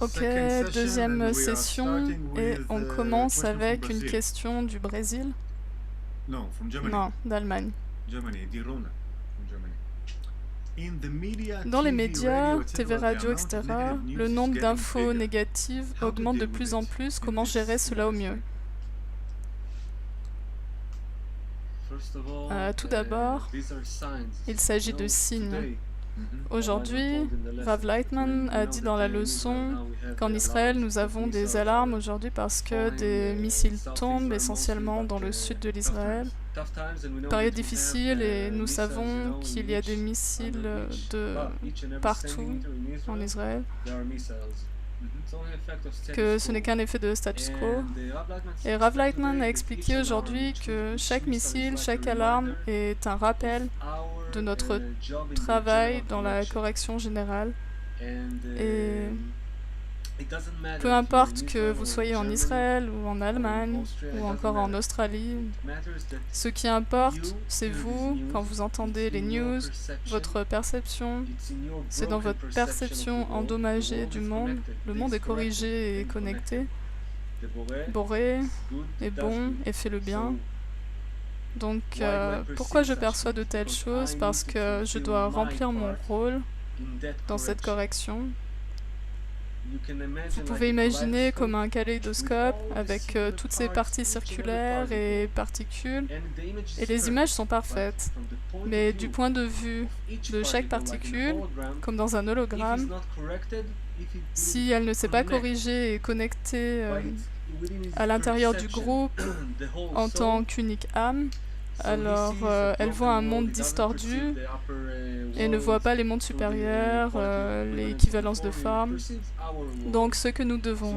Ok, deuxième session et on commence avec une question du Brésil. Non, d'Allemagne. Dans les médias, TV, radio, etc., le nombre d'infos négatives augmente de plus en plus. Comment gérer cela au mieux? Tout d'abord, il s'agit de signes. Aujourd'hui, Rav Lightman a dit dans la leçon qu'en Israël, nous avons des alarmes aujourd'hui parce que des missiles tombent essentiellement dans le sud de l'Israël. Période difficile et nous savons qu'il y a des missiles de partout en Israël, que ce n'est qu'un effet de status quo. Et Rav Lightman a expliqué aujourd'hui que chaque missile, chaque alarme est un rappel de notre travail dans la correction générale. Et peu importe que vous soyez en Israël ou en Allemagne ou encore en Australie, ce qui importe, c'est vous, quand vous entendez les news, votre perception. C'est dans votre perception endommagée du monde. Le monde est corrigé et connecté. Boré est bon et fait le bien. Donc, pourquoi je perçois de telles choses? Parce que je dois remplir mon rôle dans cette correction. Vous pouvez imaginer comme un kaléidoscope avec toutes ces parties circulaires et particules, et les images sont parfaites. Mais du point de vue de chaque particule, comme dans un hologramme, si elle ne s'est pas corrigée et connectée à l'intérieur du groupe en tant qu'unique âme, alors elle voit un monde distordu et ne voit pas les mondes supérieurs, les équivalences de formes. Donc ce que nous devons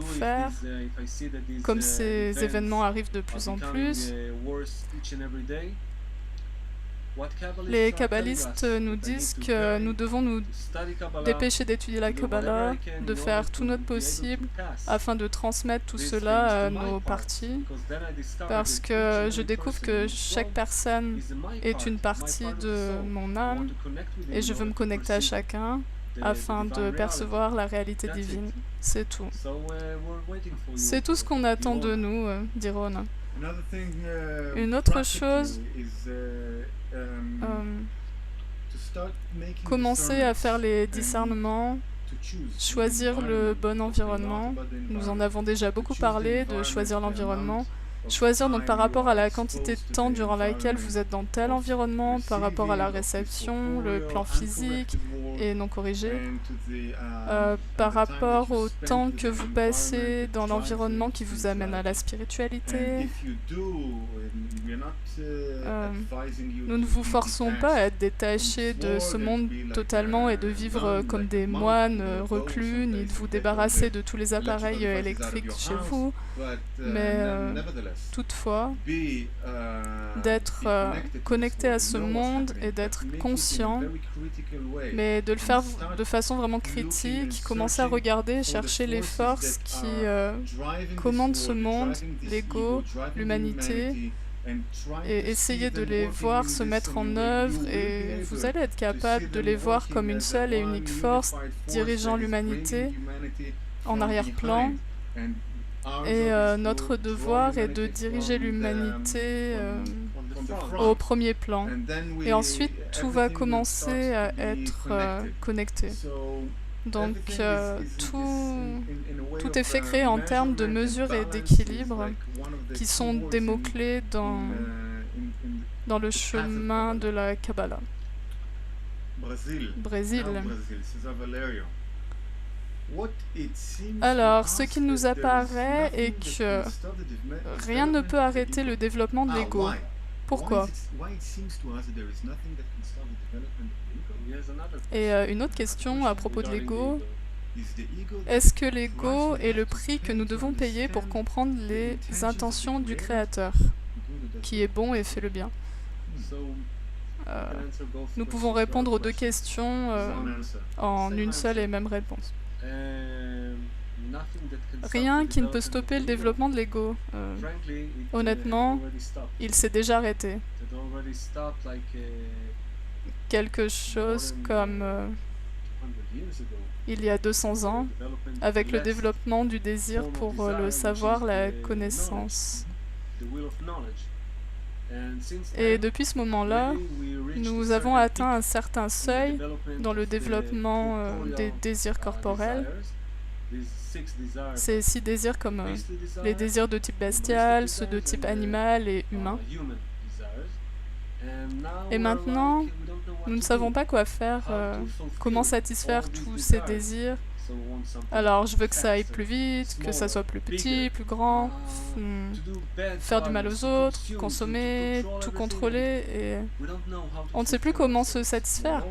faire, comme ces événements arrivent de plus en plus, les kabbalistes nous disent que nous devons nous dépêcher d'étudier la Kabbalah, de faire tout notre possible afin de transmettre tout cela à nos parties, parce que je découvre que chaque personne est une partie de mon âme et je veux me connecter à chacun afin de percevoir la réalité divine. C'est tout. C'est tout ce qu'on attend de nous, dit Ron. Une autre chose, commencer à faire les discernements, choisir le bon environnement. Nous en avons déjà beaucoup parlé, de choisir l'environnement. Choisir donc par rapport à la quantité de temps durant laquelle vous êtes dans tel environnement, par rapport à la réception, le plan physique et non corrigé, par rapport au temps que vous passez dans l'environnement qui vous amène à la spiritualité. Nous ne vous forçons pas à être détachés de ce monde totalement et de vivre comme des moines reclus, ni de vous débarrasser de tous les appareils électriques chez vous, mais toutefois, d'être connecté à ce monde et d'être conscient, mais de le faire de façon vraiment critique, commencer à regarder, chercher les forces qui commandent ce monde, l'ego, l'humanité, et essayer de les voir se mettre en œuvre, et vous allez être capable de les voir comme une seule et unique force dirigeant l'humanité en arrière-plan. Et notre devoir est de diriger l'humanité au premier plan. Et ensuite, tout va commencer à être connecté. Donc, tout est fait créer en termes de mesure et d'équilibre, qui sont des mots-clés dans le chemin de la Kabbalah. Brésil. Alors, ce qui nous apparaît est que rien ne peut arrêter le développement de l'ego. Pourquoi? Et une autre question à propos de l'ego. Est-ce que l'ego est le prix que nous devons payer pour comprendre les intentions du Créateur, qui est bon et fait le bien? Nous pouvons répondre aux deux questions en une seule et même réponse. Rien qui ne peut stopper le développement de l'ego. Honnêtement, il s'est déjà arrêté. Quelque chose comme il y a 200 ans, avec le développement du désir pour le savoir, la connaissance. Et depuis ce moment-là, nous avons atteint un certain seuil dans le développement des désirs corporels. Ces 6 désirs comme les désirs de type bestial, ceux de type animal et humain. Et maintenant, nous ne savons pas quoi faire, comment satisfaire tous ces désirs. Alors, je veux que ça aille plus vite, que ça soit plus petit, plus grand, faire du mal aux autres, consommer, tout contrôler, et on ne sait plus comment se satisfaire.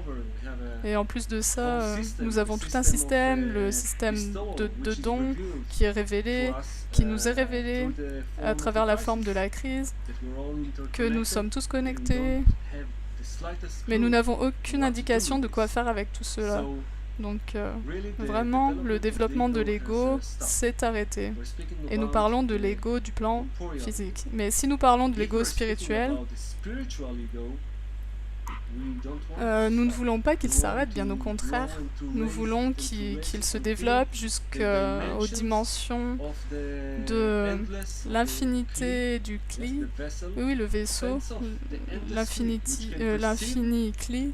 Et en plus de ça, nous avons tout un système, le système de dons qui est révélé, qui nous est révélé à travers la forme de la crise, que nous sommes tous connectés, mais nous n'avons aucune indication de quoi faire avec tout cela. Donc, vraiment, le développement de l'ego s'est arrêté. Et nous parlons de l'ego du plan physique. Mais si nous parlons de l'ego spirituel, nous ne voulons pas qu'il s'arrête, bien au contraire. Nous voulons qu'il se développe jusqu'aux dimensions de l'infinité du Kli. Oui, le vaisseau, l'infini Kli,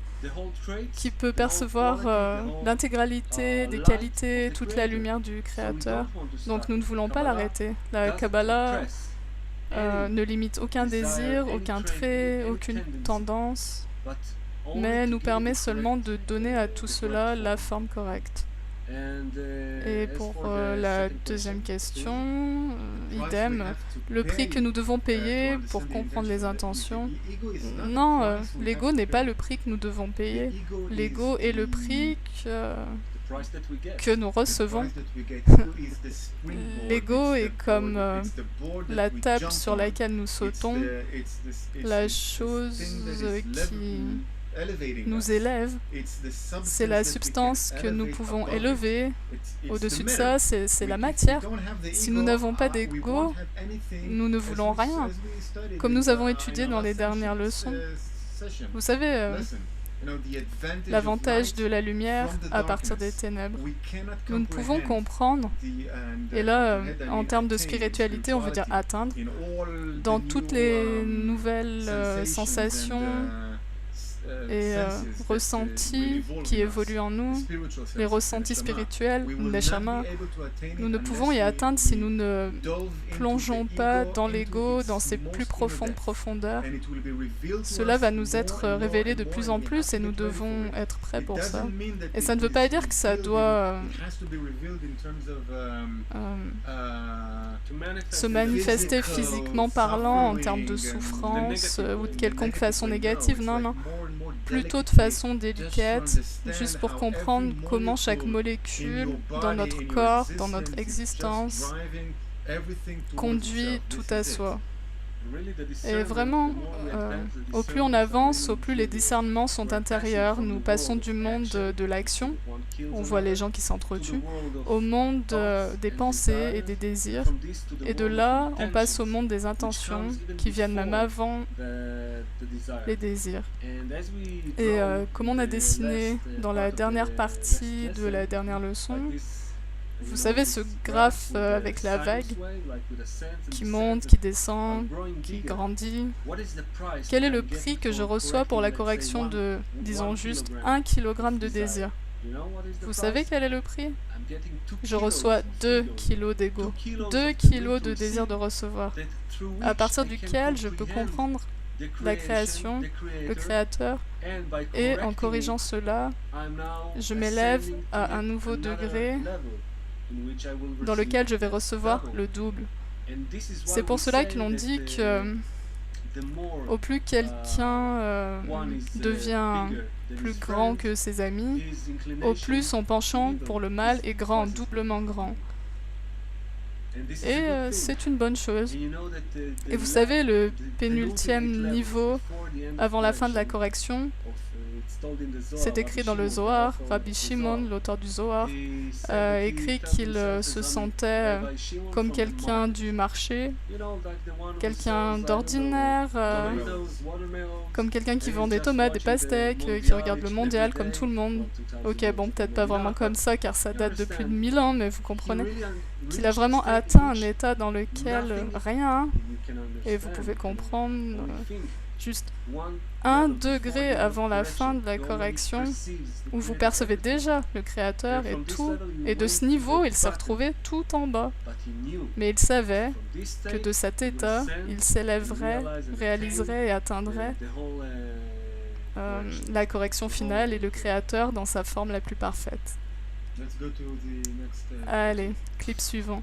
qui peut percevoir l'intégralité des qualités, toute la lumière du Créateur. Donc nous ne voulons pas l'arrêter. La Kabbalah ne limite aucun désir, aucun trait, aucune tendance, mais nous permet seulement de donner à tout cela la forme correcte. Et pour la deuxième question, idem, le prix que nous devons payer pour comprendre les intentions. Non, l'ego n'est pas le prix que nous devons payer. L'ego est le prix que nous recevons. L'ego est comme la table sur laquelle nous sautons, la chose qui nous élève. C'est la substance que nous pouvons élever. Au-dessus de ça, c'est la matière. Si nous n'avons pas d'ego, nous ne voulons rien. Comme nous avons étudié dans les dernières leçons, vous savez, l'avantage de la lumière à partir des ténèbres. Nous ne pouvons comprendre, et là, en termes de spiritualité, on veut dire atteindre, dans toutes les nouvelles sensations et ressentis qui évoluent en nous, les ressentis spirituels, neshama, nous ne pouvons y atteindre si nous ne plongeons pas dans l'ego, dans ses plus profondes profondeurs. Cela va nous être révélé de plus en plus et nous devons être prêts pour ça. Et ça ne veut pas dire que ça doit se manifester physiquement parlant en termes de souffrance ou de quelconque façon négative. Non, non. Plutôt de façon délicate, juste pour comprendre comment chaque molécule dans notre corps, dans notre existence, conduit tout à soi. Et vraiment, au plus on avance, au plus les discernements sont intérieurs. Nous passons du monde de l'action, on voit les gens qui s'entretuent, au monde des pensées et des désirs. Et de là, on passe au monde des intentions qui viennent même avant les désirs. Et comme on a dessiné dans la dernière partie de la dernière leçon, vous savez, ce graphe avec la vague qui monte, qui descend, qui grandit. Quel est le prix que je reçois pour la correction de, disons juste, 1 kg de désir? Vous savez quel est le prix? Je reçois 2 kilos d'ego, 2 kilos de désir de recevoir, à partir duquel je peux comprendre la création, le créateur, et en corrigeant cela, je m'élève à un nouveau degré dans lequel je vais recevoir le double. C'est pour cela que l'on dit que au plus quelqu'un devient plus grand que ses amis, au plus son penchant pour le mal est grand, doublement grand. Et c'est une bonne chose. Et vous savez, le pénultième niveau, avant la fin de la correction, C'est écrit dans le Zohar. Rabbi Shimon, l'auteur du Zohar, écrit qu'il se sentait comme quelqu'un du marché, quelqu'un d'ordinaire, comme quelqu'un qui vend des tomates, des pastèques, qui regarde le mondial comme tout le monde. Ok, bon, peut-être pas vraiment comme ça, car ça date de plus de 1000 ans, mais vous comprenez qu'il a vraiment atteint un état dans lequel rien, et vous pouvez comprendre, juste 1 degré avant la fin de la correction, où vous percevez déjà le Créateur et tout, et de ce niveau, il s'est retrouvé tout en bas. Mais il savait que de cet état, il s'élèverait, réaliserait et atteindrait la correction finale et le Créateur dans sa forme la plus parfaite. Allez, clip suivant.